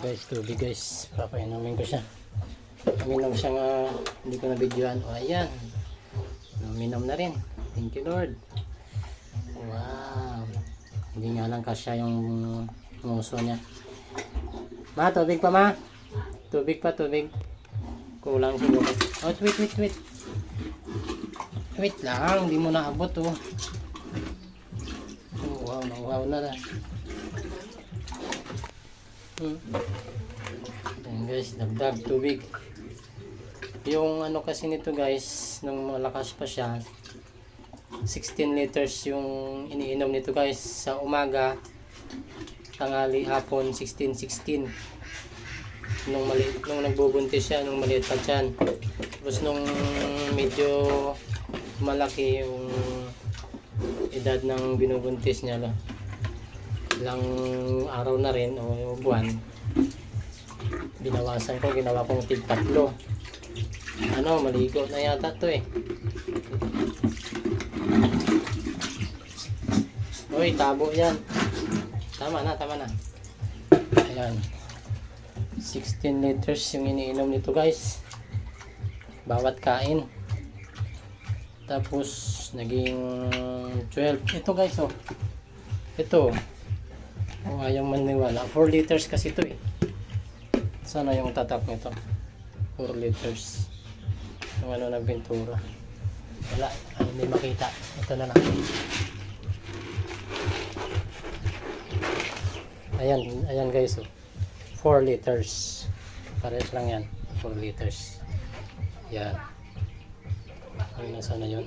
Guys, tubig guys, papainumin ko siya. Uminom siya nga, hindi ko na videoan. O ayan, uminom na rin. Thank you Lord. Wow, hindi nga lang kasya yung nguso niya. Ma, tubig pa ma. Tubig pa, tubig. Kulang siguro. Oh, wait. Wait lang, hindi mo naabot oh. Oh wow na lang. Ayan guys, dagdag tubig. Yung ano kasi nito guys, nung malakas pa siya, 16 liters yung iniinom nito guys. Sa umaga, tanghali, hapon, 16. Nung nagbubuntis siya, nung maliit pa siya. Tapos nung medyo malaki yung edad ng binubuntis niya, ilang araw na rin o buwan, binawasan ko, ginawa kong tig-tatlo. Ano, maligo na yata to eh. Uy, tabo yan. Tama na. Ayan, 16 liters yung iniinom nito guys, bawat kain. Tapos naging 12. Ito guys oh, ito oh, ayaw maniwala, 4 liters kasi ito eh. Sana yung tatak nito, 4 liters yung ano ng pintura. Wala, hindi makita. Ito na lang. Ayan guys oh, 4 liters. Pares lang yan, 4 liters. Yan. Ay, nasa na yun?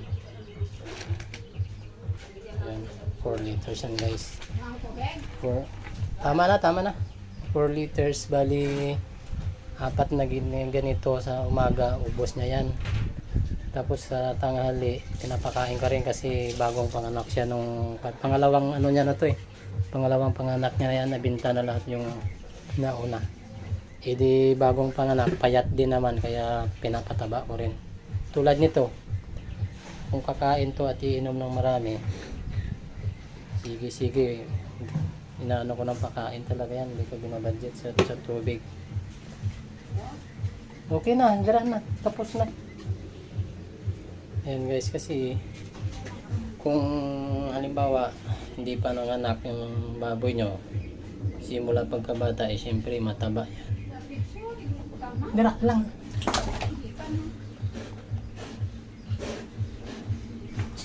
Ayan, 4 liters yan guys. Tama na. 4 liters, bali 4 na ganito sa umaga, ubos niya yan. Tapos sa tanghali, pinapakain ka rin kasi bagong panganak siya nung pangalawang ano niya na to eh. Pangalawang panganak niya na yan, nabinta na lahat yung nauna. E di bagong panganak, payat din naman, kaya pinapataba ko rin. Tulad nito, kung kakain to at iinom ng marami, sige, inaano ko ng pakain talaga yan, hindi ko binabudget sa tubig. Okay na, dira na, tapos na. Ayan guys, kasi kung halimbawa hindi pa nanganak yung baboy nyo, simula pagkabata eh, syempre mataba yan. Dira lang.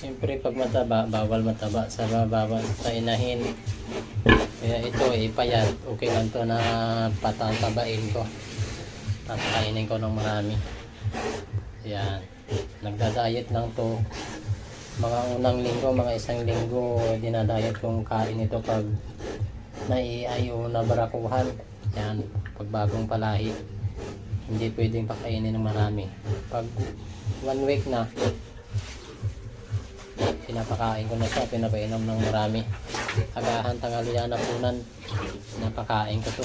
Siyempre pag mataba, bawal mataba sa bawal sa inahin. Kaya ito ipayat, okay lang to na patatabain ko. Papakainin ko ng marami. Yan. Nagda-diet lang to. Mga unang linggo, mga isang linggo, dinadayet kong kain ito pag naiayo na barakuhan. Yan. Pag bagong palahi, hindi pwedeng pakainin ng marami. Pag 1 week na, pinapakain ko na siya, pinapainom ng marami. Agahan, tanghalian, hapunan, pinapakain ko to.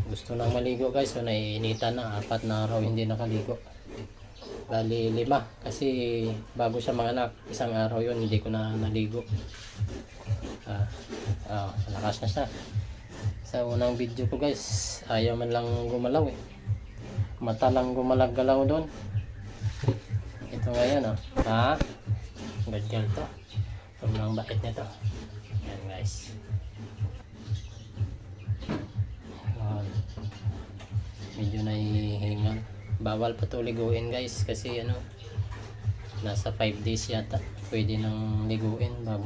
Gusto nang maligo guys, so naiinitan na, 4 na araw hindi nakaligo. Bali 5, kasi bago siya manganak, isang araw yun hindi ko na naligo. Malakas na siya. Sa unang video ko guys, ayaw man lang gumalaw eh. Mata lang gumalag-galaw doon. Ito ngayon oh. Good girl to. Sobrang bait nito. Yan guys. Medyo nahihingal. Bawal pa to liguin guys, kasi ano, nasa 5 days yata pwede nang liguin bago